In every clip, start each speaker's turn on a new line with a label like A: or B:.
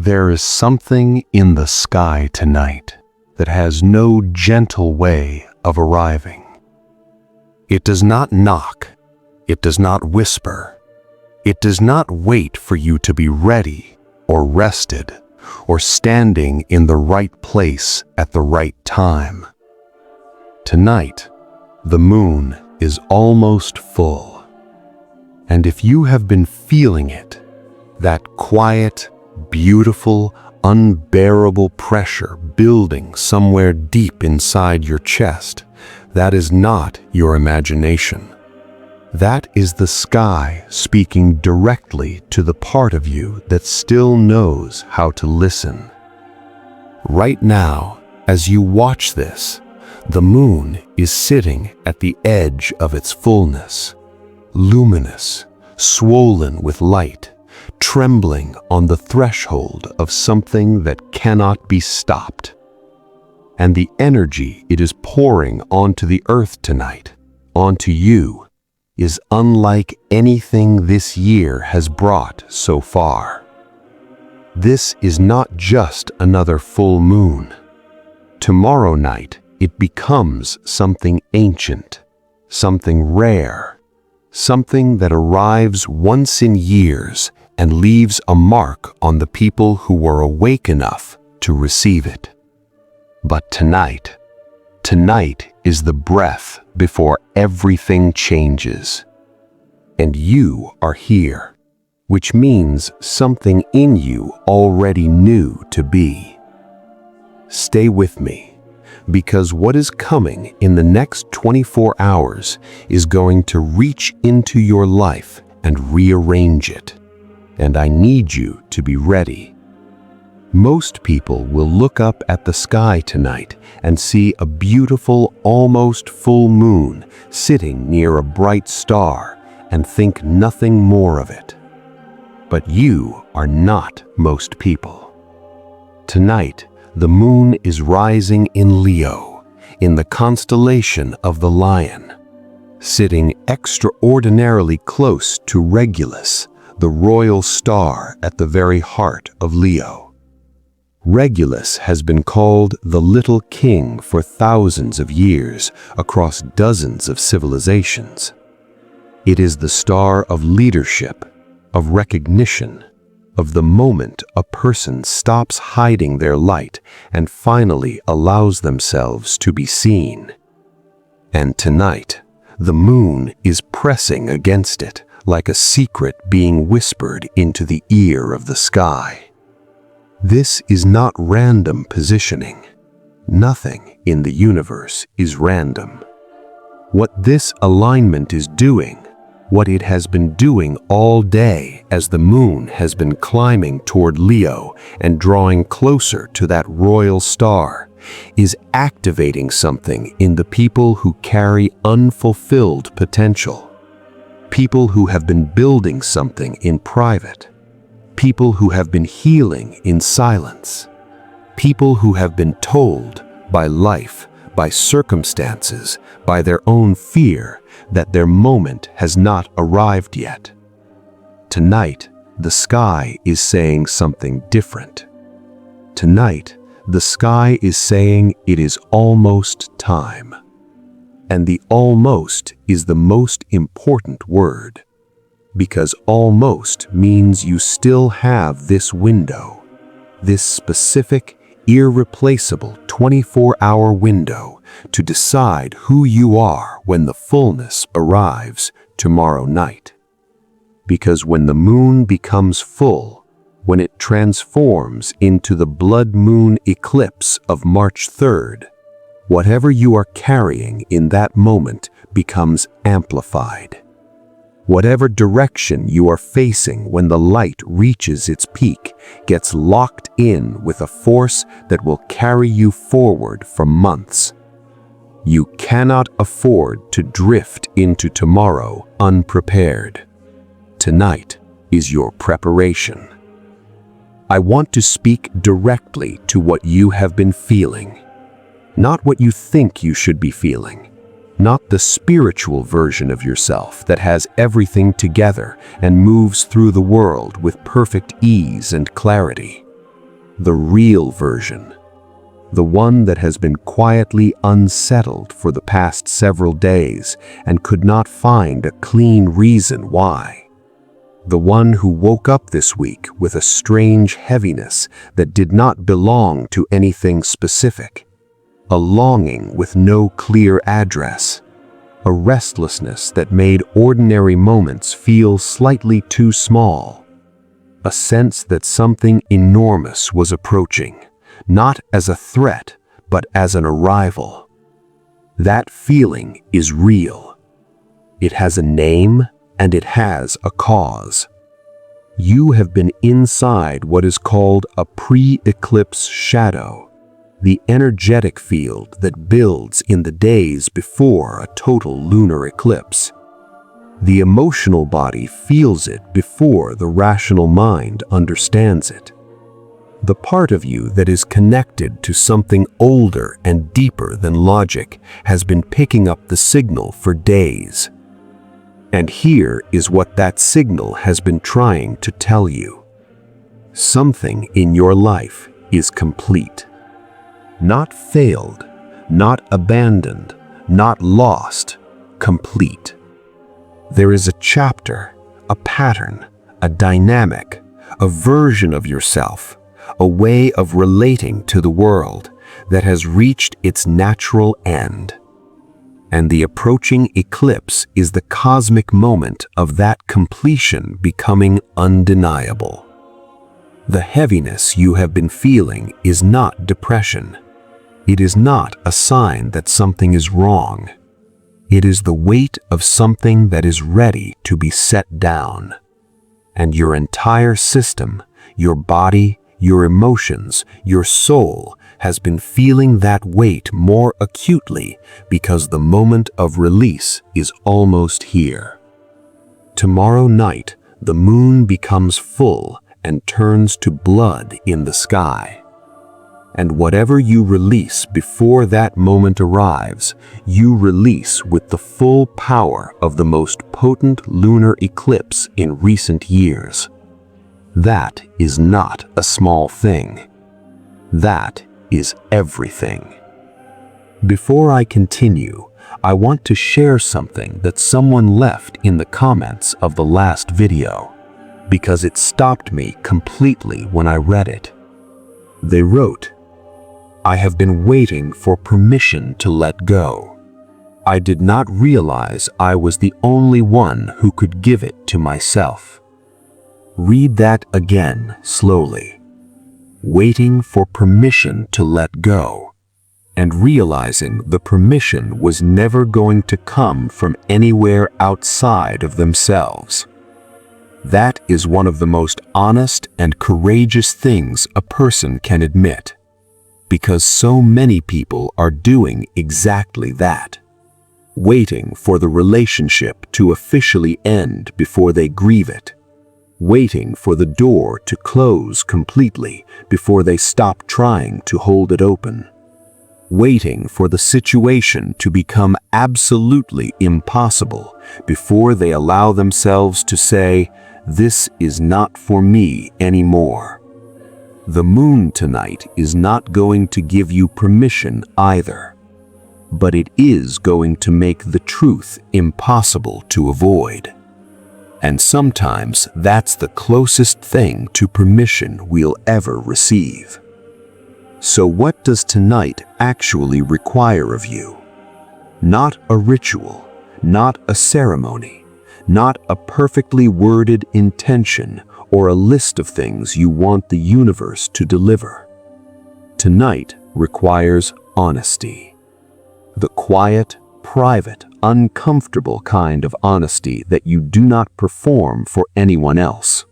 A: There is something in the sky tonight that has no gentle way of arriving. It does not knock. It does not whisper. It does not wait for you to be ready or rested or standing in the right place at the right time. Tonight, the moon is almost full. And if you have been feeling it, that quiet, beautiful, unbearable pressure building somewhere deep inside your chest, that is not your imagination. That is the sky speaking directly to the part of you that still knows how to listen. Right now, as you watch this, the moon is sitting at the edge of its fullness, luminous, swollen with light, trembling on the threshold of something that cannot be stopped. And the energy it is pouring onto the earth tonight, onto you, is unlike anything this year has brought so far. This is not just another full moon. Tomorrow night, it becomes something ancient, something rare, something that arrives once in years and leaves a mark on the people who were awake enough to receive it. But tonight is the breath before everything changes. And you are here, which means something in you already knew to be. Stay with me, because what is coming in the next 24 hours is going to reach into your life and rearrange it. And I need you to be ready. Most people will look up at the sky tonight and see a beautiful, almost full moon sitting near a bright star and think nothing more of it. But you are not most people. Tonight, the moon is rising in Leo, in the constellation of the Lion, sitting extraordinarily close to Regulus, the royal star at the very heart of Leo. Regulus has been called the Little King for thousands of years across dozens of civilizations. It is the star of leadership, of recognition, of the moment a person stops hiding their light and finally allows themselves to be seen. And tonight, the moon is pressing against it like a secret being whispered into the ear of the sky. This is not random positioning. Nothing in the universe is random. What this alignment is doing, what it has been doing all day as the moon has been climbing toward Leo and drawing closer to that royal star, is activating something in the people who carry unfulfilled potential. People who have been building something in private. People who have been healing in silence. People who have been told by life, by circumstances, by their own fear that their moment has not arrived yet. Tonight, the sky is saying something different. Tonight, the sky is saying it is almost time. And the almost is the most important word. Because almost means you still have this window, this specific, irreplaceable 24-hour window to decide who you are when the fullness arrives tomorrow night. Because when the moon becomes full, when it transforms into the blood moon eclipse of March 3rd, whatever you are carrying in that moment becomes amplified. Whatever direction you are facing when the light reaches its peak gets locked in with a force that will carry you forward for months. You cannot afford to drift into tomorrow unprepared. Tonight is your preparation. I want to speak directly to what you have been feeling, not what you think you should be feeling. Not the spiritual version of yourself that has everything together and moves through the world with perfect ease and clarity. the real version, the one that has been quietly unsettled for the past several days and could not find a clean reason why. The one who woke up this week with a strange heaviness that did not belong to anything specific, a longing with no clear address, a restlessness that made ordinary moments feel slightly too small, a sense that something enormous was approaching, not as a threat, but as an arrival. That feeling is real. It has a name and it has a cause. You have been inside what is called a pre-eclipse shadow, the energetic field that builds in the days before a total lunar eclipse. The emotional body feels it before the rational mind understands it. The part of you that is connected to something older and deeper than logic has been picking up the signal for days. And here is what that signal has been trying to tell you. Something in your life is complete. Not failed, not abandoned, not lost, complete. There is a chapter, a pattern, a dynamic, a version of yourself, a way of relating to the world that has reached its natural end. And the approaching eclipse is the cosmic moment of that completion becoming undeniable. The heaviness you have been feeling is not depression. It is not a sign that something is wrong. It is the weight of something that is ready to be set down. And your entire system, your body, your emotions, your soul has been feeling that weight more acutely because the moment of release is almost here. Tomorrow night, the moon becomes full and turns to blood in the sky. And whatever you release before that moment arrives, you release with the full power of the most potent lunar eclipse in recent years. That is not a small thing. That is everything. Before I continue, I want to share something that someone left in the comments of the last video, because it stopped me completely when I read it. They wrote, "I have been waiting for permission to let go. I did not realize I was the only one who could give it to myself." Read that again slowly. Waiting for permission to let go, and realizing the permission was never going to come from anywhere outside of themselves. That is one of the most honest and courageous things a person can admit, because so many people are doing exactly that, waiting for the relationship to officially end before they grieve it, waiting for the door to close completely before they stop trying to hold it open, waiting for the situation to become absolutely impossible before they allow themselves to say, "This is not for me anymore." The moon tonight is not going to give you permission either, but it is going to make the truth impossible to avoid. And sometimes that's the closest thing to permission we'll ever receive. So what does tonight actually require of you? Not a ritual, not a ceremony, not a perfectly worded intention or a list of things you want the universe to deliver. Tonight requires honesty. The quiet, private, uncomfortable kind of honesty that you do not perform for anyone else.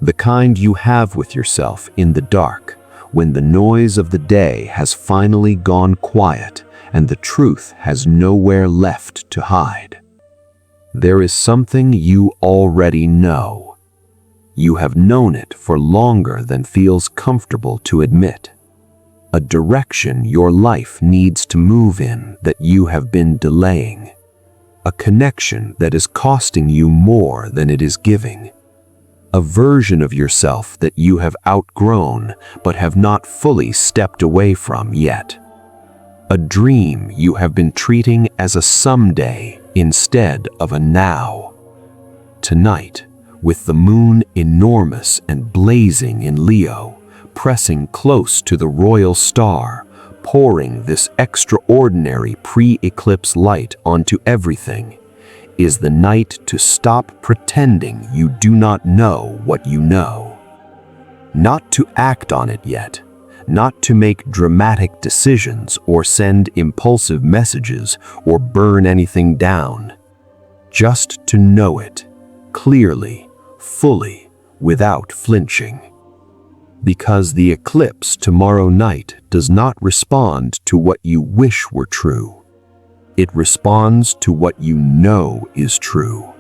A: The kind you have with yourself in the dark, when the noise of the day has finally gone quiet and the truth has nowhere left to hide. There is something you already know. You have known it for longer than feels comfortable to admit. A direction your life needs to move in that you have been delaying. A connection that is costing you more than it is giving.
B: a version of yourself that you have outgrown but have not fully stepped away from yet. A dream you have been treating as a someday instead of a now. Tonight, with the moon enormous and blazing in Leo, pressing close to the royal star, pouring this extraordinary pre-eclipse light onto everything, is the night to stop pretending you do not know what you know. Not to act on it yet, not to make dramatic decisions or send impulsive messages or burn anything down. Just to know it, clearly, fully, without flinching. Because the eclipse tomorrow night does not respond to what you wish were true. It responds to what you know is true.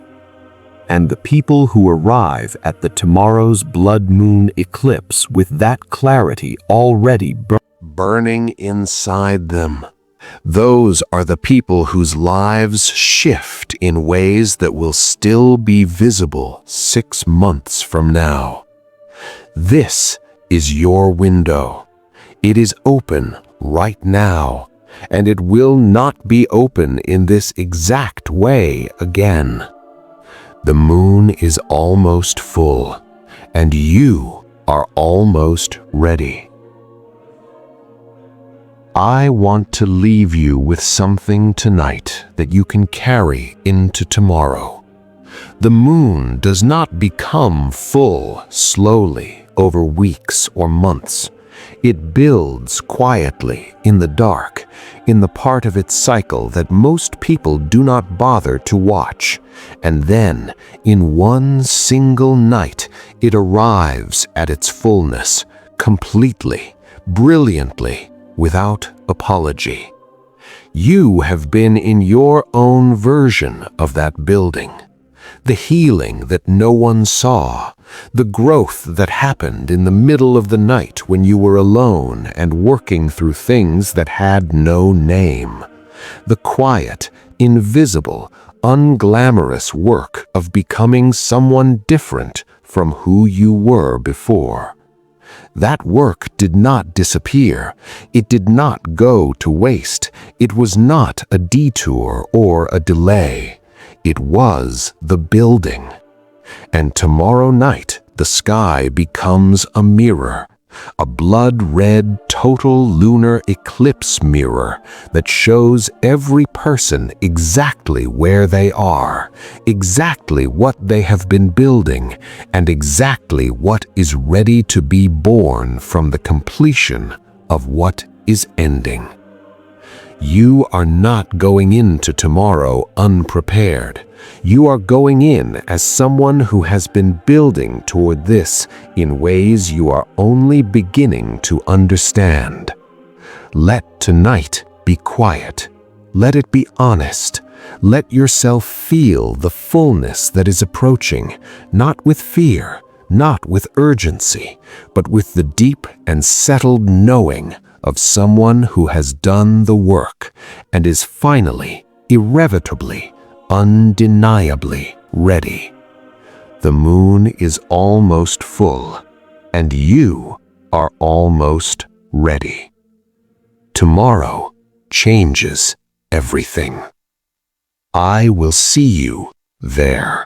B: And the people who arrive at the tomorrow's blood moon eclipse with that clarity already
A: burning inside them, those are the people whose lives shift in ways that will still be visible 6 months from now. This is your window. It is open right now, and it will not be open in this exact way again. The moon is almost full, and you are almost ready. I want to leave you with something tonight that you can carry into tomorrow. The moon does not become full slowly over weeks or months. It builds quietly in the dark, in the part of its cycle that most people do not bother to watch. And then, in one single night, it arrives at its fullness, completely, brilliantly, without apology. You have been in your own version of that building. The healing that no one saw, the growth that happened in the middle of the night when you were alone and working through things that had no name, the quiet, invisible, unglamorous work of becoming someone different from who you were before. That work did not disappear. It did not go to waste. It was not a detour or a delay. It was the building. And tomorrow night, the sky becomes a mirror, a blood-red total lunar eclipse mirror that shows every person exactly where they are, exactly what they have been building, and exactly what is ready to be born from the completion of what is ending. You are not going into tomorrow unprepared. You are going in as someone who has been building toward this in ways you are only beginning to understand. Let tonight be quiet. Let it be honest. Let yourself feel the fullness that is approaching, not with fear, not with urgency, but with the deep and settled knowing of someone who has done the work and is finally, irrevocably, undeniably ready. The moon is almost full, and you are almost ready. Tomorrow changes everything. I will see you there.